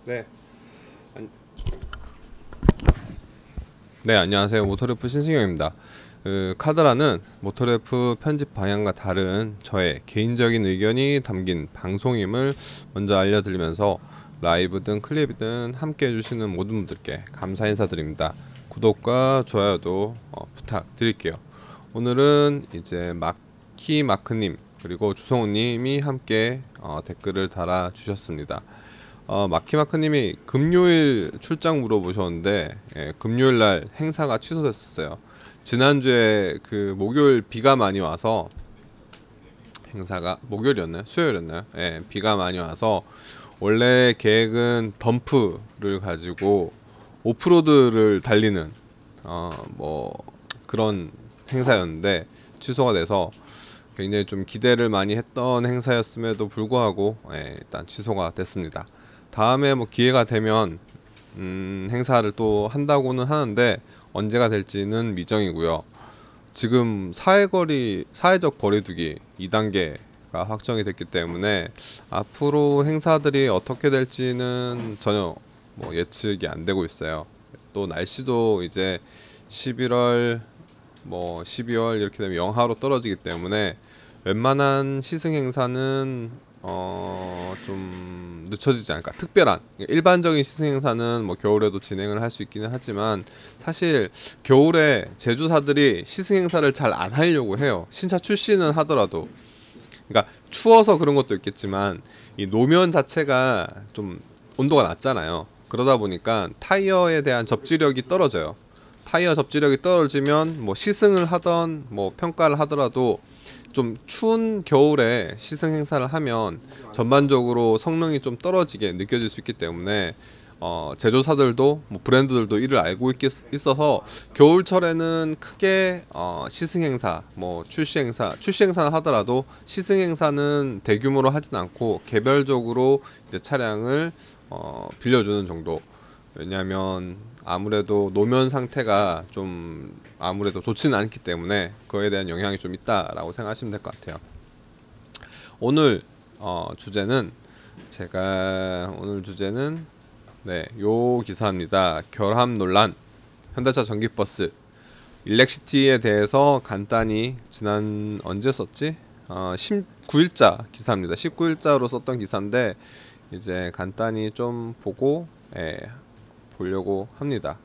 네. 안- 네, 안녕하세요. 모터래프 신승영입니다. 카드라는 모터래프 편집 방향과 다른 저의 개인적인 의견이 담긴 방송임을 먼저 알려드리면서 라이브든 클립이든 함께 해주시는 모든 분들께 감사 인사드립니다. 구독과 좋아요도 부탁드릴게요. 오늘은 이제 마키마크님 그리고 주성우님이 함께 댓글을 달아주셨습니다. 마키마크님이 금요일 출장 물어보셨는데, 금요일 날 행사가 취소됐었어요. 지난주에 그 목요일 비가 많이 와서, 행사가 목요일이었나요? 수요일이었나요? 비가 많이 와서 원래 계획은 덤프를 가지고 오프로드를 달리는 뭐 그런 행사였는데 취소가 돼서 굉장히 좀 기대를 많이 했던 행사였음에도 불구하고 일단 취소가 됐습니다. 다음에 뭐 기회가 되면 행사를 또 한다고는 하는데 언제가 될지는 미정이고요. 지금 사회적 거리두기 2단계가 확정이 됐기 때문에 앞으로 행사들이 어떻게 될지는 전혀 뭐 예측이 안 되고 있어요. 또 날씨도 이제 11월 12월 이렇게 되면 영하로 떨어지기 때문에 웬만한 시승 행사는 좀 늦춰지지 않을까. 특별한 일반적인 시승 행사는 뭐 겨울에도 진행을 할 수 있기는 하지만 사실 겨울에 제조사들이 시승 행사를 잘 안 하려고 해요. 신차 출시는 하더라도. 그러니까 추워서 그런 것도 있겠지만 이 노면 자체가 좀 온도가 낮잖아요. 그러다 보니까 타이어에 대한 접지력이 떨어져요. 타이어 접지력이 떨어지면 뭐 시승을 하던 뭐 평가를 하더라도 좀 추운 겨울에 시승 행사를 하면 전반적으로 성능이 좀 떨어지게 느껴질 수 있기 때문에 제조사들도 뭐 브랜드들도 이를 알고 있어서 겨울철에는 크게 시승 행사, 뭐 출시 행사는 하더라도 시승 행사는 대규모로 하진 않고 개별적으로 이제 차량을 빌려주는 정도. 왜냐하면 아무래도 노면 상태가 좀 아무래도 좋지는 않기 때문에 그거에 대한 영향이 좀 있다라고 생각하시면 될 것 같아요. 오늘 주제는 요 기사입니다. 결함 논란, 현대차 전기버스 일렉시티에 대해서 간단히 언제 썼지? 19일자 기사입니다. 19일자로 썼던 기사인데 이제 간단히 좀 보고 보려고 합니다.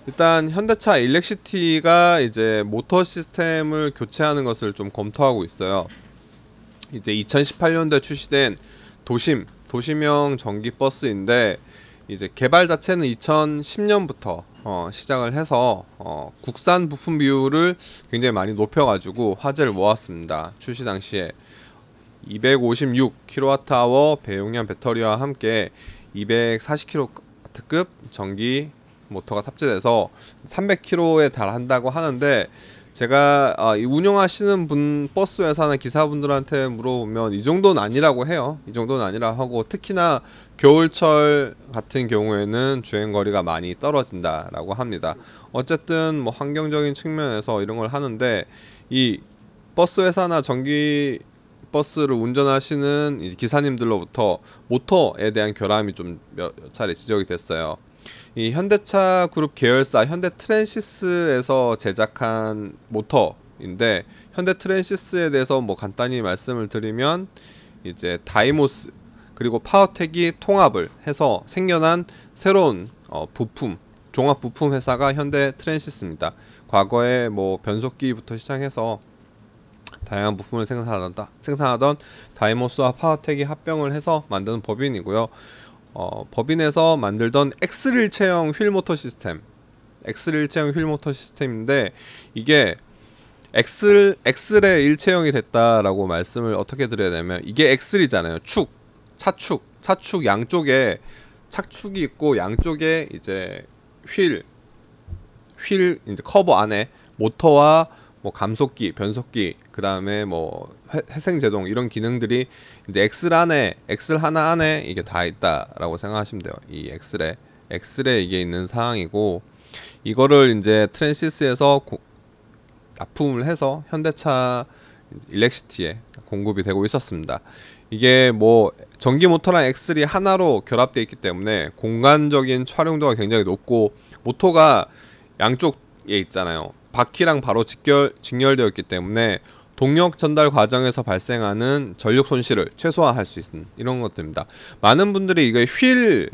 일단 현대차 일렉시티가 이제 모터 시스템을 교체하는 것을 좀 검토하고 있어요. 이제 2018년도에 출시된 도심형 전기 버스인데 이제 개발 자체는 2010년부터 시작을 해서 국산 부품 비율을 굉장히 많이 높여가지고 화제를 모았습니다. 출시 당시에 256kWh 배용량 배터리와 함께 240kW급 전기 모터가 탑재돼서 300km에 달한다고 하는데 제가 운영하시는 버스 회사나 기사분들한테 물어보면 이 정도는 아니라고 해요. 이 정도는 아니라고 하고 특히나 겨울철 같은 경우에는 주행거리가 많이 떨어진다라고 합니다. 어쨌든 뭐 환경적인 측면에서 이런 걸 하는데 이 버스 회사나 전기 버스를 운전하시는 기사님들로부터 모터에 대한 결함이 좀 몇 차례 지적이 됐어요. 이 현대차 그룹 계열사 현대 트랜시스에서 제작한 모터인데 현대 트랜시스에 대해서 뭐 간단히 말씀을 드리면 이제 다이모스 그리고 파워텍이 통합을 해서 생겨난 새로운 종합 부품 회사가 현대 트랜시스입니다. 과거에 뭐 변속기부터 시작해서 다양한 부품을 생산하던 다이모스와 파워텍이 합병을 해서 만드는 법인이고요. 법인에서 만들던 X1체형 휠모터 시스템인데 이게 엑셀의 일체형이 됐다라고 말씀을 어떻게 드려야 되냐면 이게 엑셀이잖아요. 차축 양쪽에 착축이 있고 양쪽에 이제 휠 이제 커버 안에 모터와 뭐 감속기, 변속기, 그 다음에 뭐 회생제동 이런 기능들이 이제 엑셀 하나 안에 이게 다 있다라고 생각하시면 돼요. 이 엑셀에 이게 있는 상황이고 이거를 이제 트랜시스에서 납품을 해서 현대차 일렉시티에 공급이 되고 있었습니다. 이게 뭐 전기 모터랑 엑셀이 하나로 결합되어 있기 때문에 공간적인 촬영도가 굉장히 높고, 모터가 양쪽에 있잖아요. 바퀴랑 바로 직결되어 있기 때문에 동력 전달 과정에서 발생하는 전력 손실을 최소화할 수 있는 이런 것들입니다. 많은 분들이 이게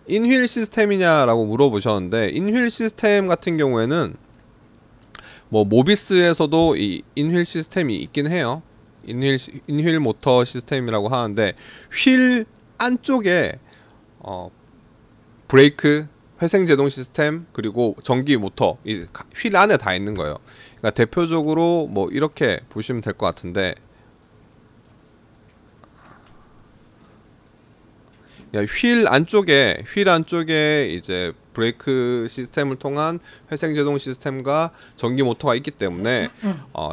인휠 시스템이냐라고 물어보셨는데, 인휠 시스템 같은 경우에는 뭐 모비스에서도 이 인휠 시스템이 있긴 해요. 인휠 모터 시스템이라고 하는데, 휠 안쪽에 브레이크, 회생 제동 시스템, 그리고 전기 모터, 이 휠 안에 다 있는 거예요. 그러니까 대표적으로 뭐 이렇게 보시면 될 것 같은데, 휠 안쪽에 이제 브레이크 시스템을 통한 회생 제동 시스템과 전기 모터가 있기 때문에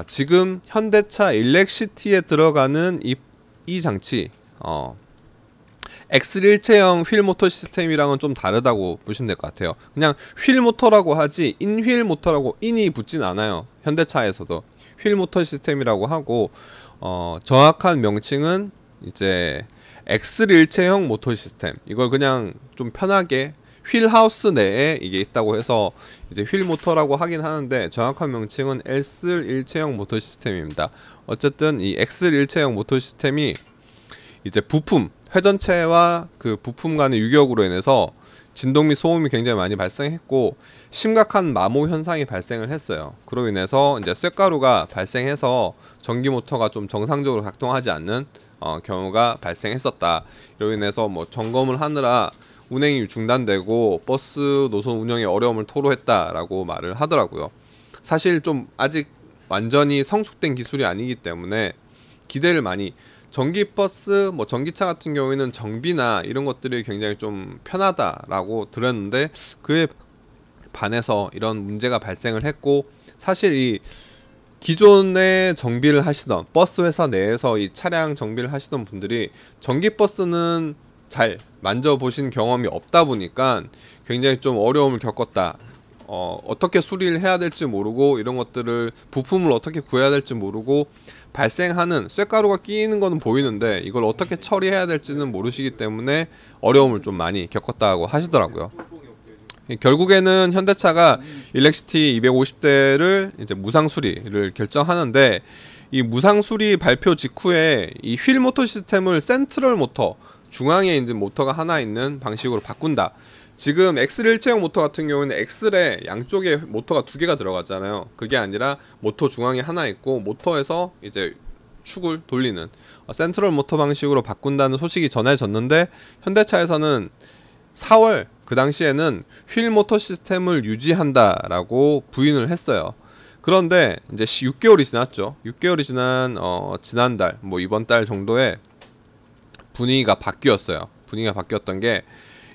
지금 현대차 일렉시티에 들어가는 이 장치, 엑셀 일체형 휠 모터 시스템이랑은 좀 다르다고 보시면 될 것 같아요. 그냥 휠 모터라고 하지 인휠 모터라고 인이 붙진 않아요. 현대차에서도 휠 모터 시스템이라고 하고, 정확한 명칭은 이제 엑셀 일체형 모터 시스템, 이걸 그냥 좀 편하게 휠 하우스 내에 이게 있다고 해서 이제 휠 모터라고 하긴 하는데, 정확한 명칭은 엑셀 일체형 모터 시스템입니다. 어쨌든 이 엑셀 일체형 모터 시스템이 이제 부품, 회전체와 그 부품 간의 유격으로 인해서 진동 및 소음이 굉장히 많이 발생했고, 심각한 마모 현상이 발생을 했어요. 그로 인해서 이제 쇳가루가 발생해서 전기 모터가 좀 정상적으로 작동하지 않는 경우가 발생했었다. 이로 인해서 뭐 점검을 하느라 운행이 중단되고 버스 노선 운영에 어려움을 토로했다라고 말을 하더라고요. 사실 좀 아직 완전히 성숙된 기술이 아니기 때문에 기대를 많이, 전기버스, 뭐 전기차 같은 경우에는 정비나 이런 것들이 굉장히 좀 편하다라고 들었는데, 그에 반해서 이런 문제가 발생을 했고, 사실 이 기존에 정비를 하시던 버스 회사 내에서 이 차량 정비를 하시던 분들이 전기버스는 잘 만져보신 경험이 없다 보니까 굉장히 좀 어려움을 겪었다. 어떻게 수리를 해야 될지 모르고, 이런 것들을 부품을 어떻게 구해야 될지 모르고, 발생하는 쇳가루가 끼이는 거는 보이는데 이걸 어떻게 처리해야 될지는 모르시기 때문에 어려움을 좀 많이 겪었다고 하시더라고요. 결국에는 현대차가 일렉시티 250대를 이제 무상 수리를 결정하는데, 이 무상 수리 발표 직후에 이 휠 모터 시스템을 센트럴 모터, 중앙에 이제 모터가 하나 있는 방식으로 바꾼다. 지금 엑셀 일체형 모터 같은 경우는 엑셀에 양쪽에 모터가 두 개가 들어가잖아요. 그게 아니라 모터 중앙에 하나 있고, 모터에서 이제 축을 돌리는 센트럴 모터 방식으로 바꾼다는 소식이 전해졌는데, 현대차에서는 4월 그 당시에는 휠 모터 시스템을 유지한다라고 부인을 했어요. 그런데 이제 6개월이 지났죠. 6개월이 지난 지난달, 뭐 이번 달 정도에 분위기가 바뀌었어요. 분위기가 바뀌었던 게,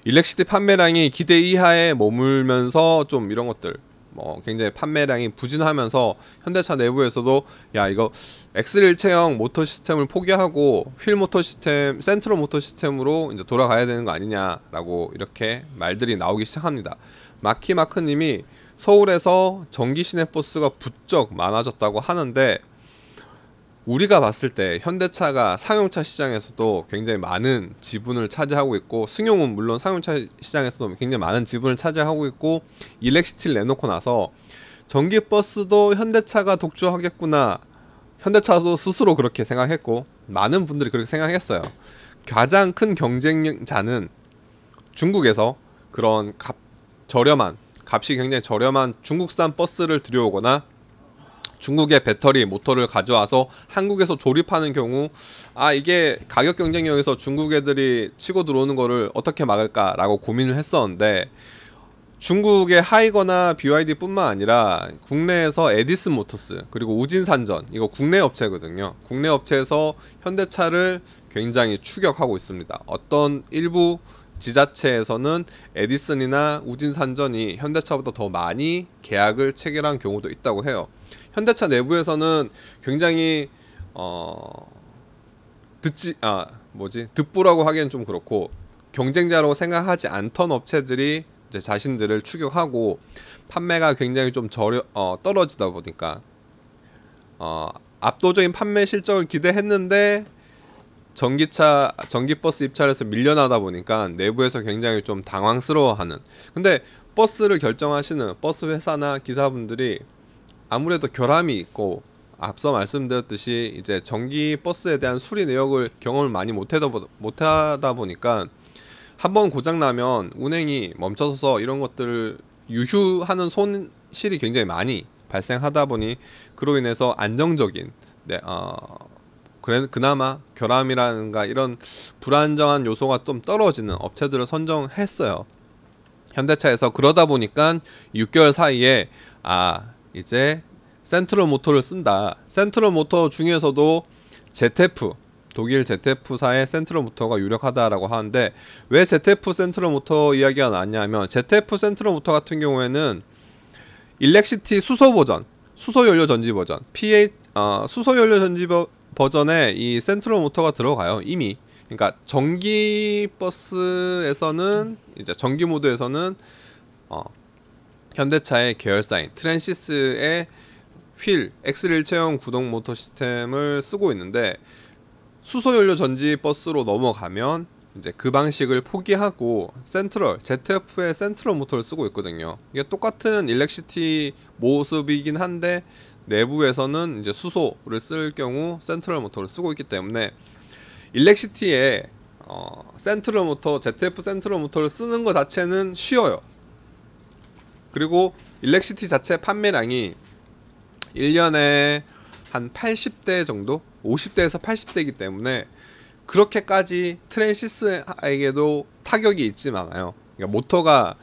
일렉시티 판매량이 기대 이하에 머물면서 좀 이런 것들, 굉장히 판매량이 부진하면서 현대차 내부에서도 야, 이거 엑셀 일체형 모터 시스템을 포기하고 휠 모터 시스템, 센트럴 모터 시스템으로 이제 돌아가야 되는 거 아니냐라고 이렇게 말들이 나오기 시작합니다. 마키마크님이 서울에서 전기 시내버스가 부쩍 많아졌다고 하는데, 우리가 봤을 때 현대차가 상용차 시장에서도 굉장히 많은 지분을 차지하고 있고, 승용은 물론 상용차 시장에서도 굉장히 많은 지분을 차지하고 있고, 일렉시티를 내놓고 나서 전기버스도 현대차가 독주하겠구나, 현대차도 스스로 그렇게 생각했고 많은 분들이 그렇게 생각했어요. 가장 큰 경쟁자는 중국에서 그런 값이 굉장히 저렴한 중국산 버스를 들여오거나, 중국의 배터리 모터를 가져와서 한국에서 조립하는 경우, 이게 가격 경쟁력에서 중국 애들이 치고 들어오는 거를 어떻게 막을까라고 고민을 했었는데, 중국의 하이거나 BYD 뿐만 아니라 국내에서 에디슨 모터스, 그리고 우진산전, 이거 국내 업체거든요. 국내 업체에서 현대차를 굉장히 추격하고 있습니다. 어떤 일부 지자체에서는 에디슨이나 우진산전이 현대차보다 더 많이 계약을 체결한 경우도 있다고 해요. 현대차 내부에서는 굉장히 듣보라고 하기엔 좀 그렇고, 경쟁자로 생각하지 않던 업체들이 이제 자신들을 추격하고, 판매가 굉장히 좀 떨어지다 보니까 압도적인 판매 실적을 기대했는데 전기버스 입찰에서 밀려나다 보니까 내부에서 굉장히 좀 당황스러워하는. 근데 버스를 결정하시는 버스 회사나 기사분들이 아무래도 결함이 있고, 앞서 말씀드렸듯이 이제 전기 버스에 대한 수리 내역을 경험을 많이 못하다 보니까 한번 고장 나면 운행이 멈춰서서 이런 것들을 유휴하는 손실이 굉장히 많이 발생하다 보니, 그로 인해서 안정적인 그나마 결함이라든가 이런 불안정한 요소가 좀 떨어지는 업체들을 선정했어요, 현대차에서. 그러다 보니까 6개월 사이에 이제 센트럴 모터를 쓴다. 센트럴 모터 중에서도 ZF, 독일 ZF사의 센트럴 모터가 유력하다라고 하는데, 왜 ZF 센트럴 모터 이야기가 나왔냐면, ZF 센트럴 모터 같은 경우에는 일렉시티 수소 버전, 수소연료 전지 버전, 수소연료 전지 버전에 이 센트럴 모터가 들어가요, 이미. 그러니까 전기 버스에서는, 이제 전기 모드에서는 현대차의 계열사인 트랜시스의 휠 엑스릴 체형 구동 모터 시스템을 쓰고 있는데, 수소연료 전지 버스로 넘어가면 이제 그 방식을 포기하고 ZF의 센트럴 모터를 쓰고 있거든요. 이게 똑같은 일렉시티 모습이긴 한데 내부에서는 이제 수소를 쓸 경우 센트럴 모터를 쓰고 있기 때문에, 일렉시티의 센트럴 모터, ZF 센트럴 모터를 쓰는 것 자체는 쉬워요. 그리고 일렉시티 자체 판매량이 1년에 한 80대 정도? 50대에서 80대이기 때문에 그렇게까지 트랜시스에게도 타격이 있진 않아요. 그러니까 모터가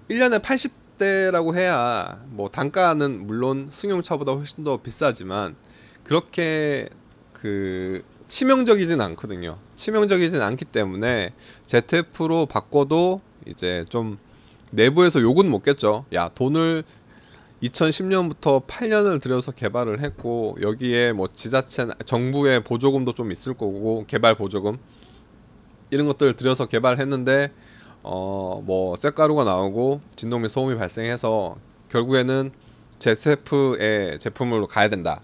1년에 80대라고 해야 뭐 단가는 물론 승용차보다 훨씬 더 비싸지만 그렇게 치명적이진 않거든요. 치명적이진 않기 때문에 ZF로 바꿔도 이제 좀 내부에서 욕은 먹겠죠. 야, 돈을 2010년부터 8년을 들여서 개발을 했고, 여기에 뭐 지자체, 정부의 보조금도 좀 있을 거고, 개발 보조금 이런 것들을 들여서 개발했는데 뭐 쇳가루가 나오고 진동및 소음이 발생해서 결국에는 ZF의 제품으로 가야 된다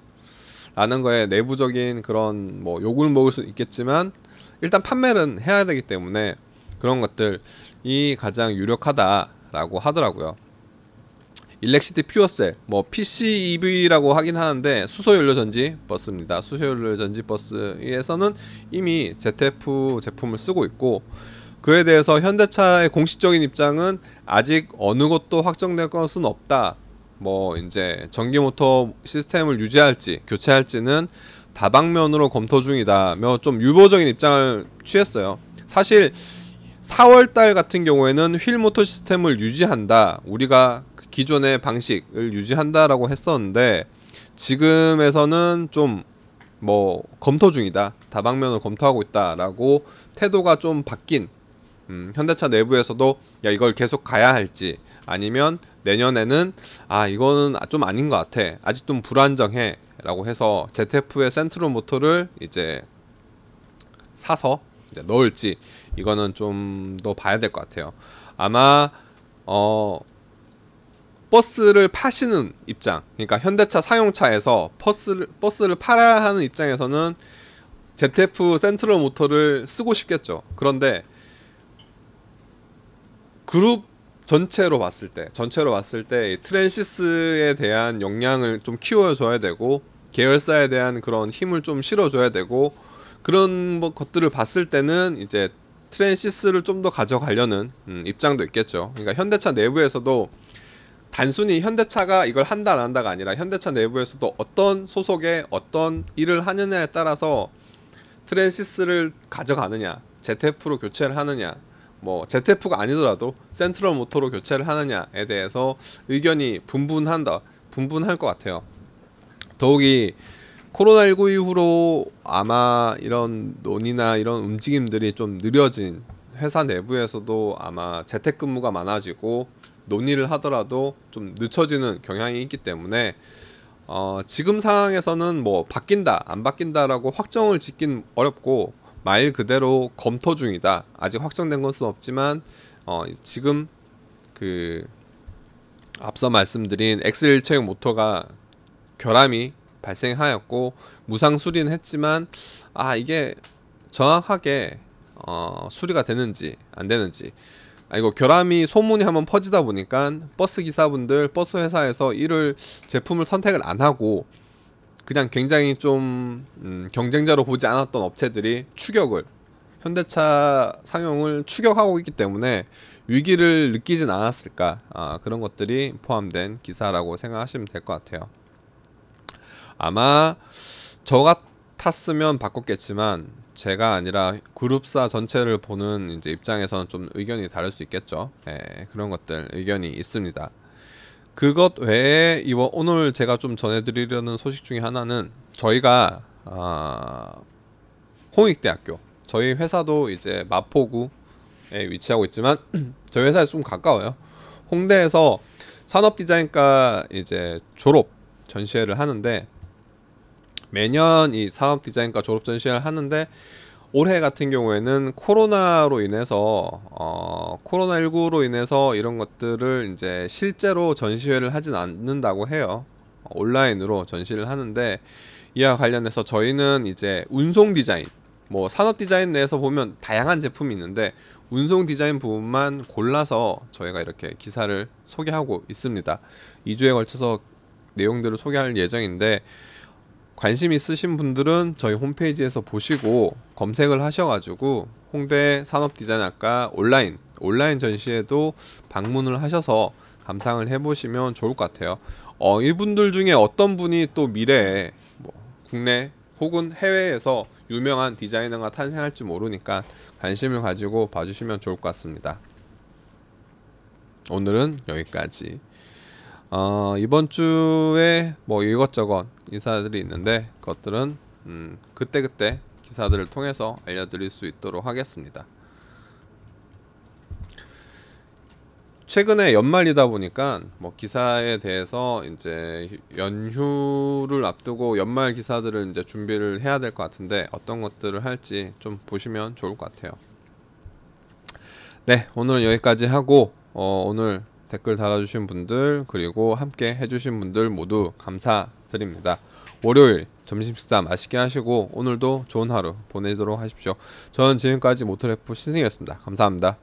라는 거에 내부적인 그런 뭐 욕을 먹을 수 있겠지만, 일단 판매는 해야 되기 때문에 그런 것들이 가장 유력하다라고 하더라고요. 일렉시티 퓨어셀, 뭐 PCEV라고 하긴 하는데 수소연료 전지 버스입니다. 수소연료 전지 버스에서는 이미 ZF 제품을 쓰고 있고, 그에 대해서 현대차의 공식적인 입장은 아직 어느 것도 확정된 것은 없다. 뭐 이제 전기 모터 시스템을 유지할지 교체할지는 다방면으로 검토 중이다며 좀 유보적인 입장을 취했어요. 사실 4월달 같은 경우에는 휠 모터 시스템을 유지한다, 우리가 기존의 방식을 유지한다라고 했었는데, 지금에서는 좀 뭐 검토 중이다, 다방면을 검토하고 있다라고 태도가 좀 바뀐, 현대차 내부에서도 야, 이걸 계속 가야 할지, 아니면 내년에는 이거는 좀 아닌 것 같아, 아직 좀 불안정해 라고 해서 ZF의 센트럴 모터를 이제 사서 이제 넣을지, 이거는 좀 더 봐야 될 것 같아요. 아마 버스를 파시는 입장, 그러니까 현대차 사용차에서 버스를 팔아야 하는 입장에서는 ZF 센트럴 모터를 쓰고 싶겠죠. 그런데 그룹 전체로 봤을 때 트랜시스에 대한 역량을 좀 키워줘야 되고, 계열사에 대한 그런 힘을 좀 실어줘야 되고, 그런 것들을 봤을 때는 이제 트랜시스를 좀 더 가져가려는 입장도 있겠죠. 그러니까 현대차 내부에서도 단순히 현대차가 이걸 한다 안 한다가 아니라, 현대차 내부에서도 어떤 소속에 어떤 일을 하느냐에 따라서 트랜시스를 가져가느냐, ZF로 교체를 하느냐, 뭐 ZF가 아니더라도 센트럴 모터로 교체를 하느냐에 대해서 의견이 분분할 것 같아요. 더욱이 코로나19 이후로 아마 이런 논의나 이런 움직임들이 좀 느려진 회사 내부에서도 아마 재택근무가 많아지고 논의를 하더라도 좀 늦춰지는 경향이 있기 때문에 지금 상황에서는 뭐 바뀐다 안 바뀐다라고 확정을 짓긴 어렵고, 말 그대로 검토 중이다, 아직 확정된 것은 없지만 지금 앞서 말씀드린 엑스릴 체형 모터가 결함이 발생하였고 무상 수리는 했지만 이게 정확하게 수리가 되는지 안 되는지, 이거 결함이 소문이 한번 퍼지다 보니까 버스 기사분들, 버스 회사에서 이를 제품을 선택을 안 하고 그냥 굉장히 좀 경쟁자로 보지 않았던 업체들이 추격을, 현대차 상용을 추격하고 있기 때문에 위기를 느끼진 않았을까, 그런 것들이 포함된 기사라고 생각하시면 될 것 같아요. 아마 저 같았으면 바꿨겠지만 제가 아니라 그룹사 전체를 보는 이제 입장에서는 좀 의견이 다를 수 있겠죠. 그런 것들 의견이 있습니다. 그것 외에 오늘 제가 좀 전해드리려는 소식 중에 하나는, 저희가 홍익대학교, 저희 회사도 이제 마포구에 위치하고 있지만 저희 회사에서 좀 가까워요. 홍대에서 산업디자인과 이제 졸업 전시회를 하는데, 매년 이 산업디자인과 졸업 전시회를 하는데, 올해 같은 경우에는 코로나로 인해서 코로나19로 인해서 이런 것들을 이제 실제로 전시회를 하진 않는다고 해요. 온라인으로 전시를 하는데, 이와 관련해서 저희는 이제 운송 디자인, 뭐 산업 디자인 내에서 보면 다양한 제품이 있는데 운송 디자인 부분만 골라서 저희가 이렇게 기사를 소개하고 있습니다. 2주에 걸쳐서 내용들을 소개할 예정인데, 관심 있으신 분들은 저희 홈페이지에서 보시고 검색을 하셔가지고 홍대 산업디자인학과 온라인 전시회도 방문을 하셔서 감상을 해보시면 좋을 것 같아요. 이분들 중에 어떤 분이 또 미래에 뭐 국내 혹은 해외에서 유명한 디자이너가 탄생할지 모르니까 관심을 가지고 봐주시면 좋을 것 같습니다. 오늘은 여기까지. 이번 주에 뭐 이것저것 기사들이 있는데, 그것들은 그때그때 기사들을 통해서 알려드릴 수 있도록 하겠습니다. 최근에 연말이다 보니까 뭐 기사에 대해서 이제 연휴를 앞두고 연말 기사들을 이제 준비를 해야 될 것 같은데, 어떤 것들을 할지 좀 보시면 좋을 것 같아요. 네, 오늘은 여기까지 하고, 오늘 댓글 달아주신 분들, 그리고 함께 해주신 분들 모두 감사드립니다. 월요일 점심 식사 맛있게 하시고 오늘도 좋은 하루 보내도록 하십시오. 저는 지금까지 모토래프 신승이었습니다. 감사합니다.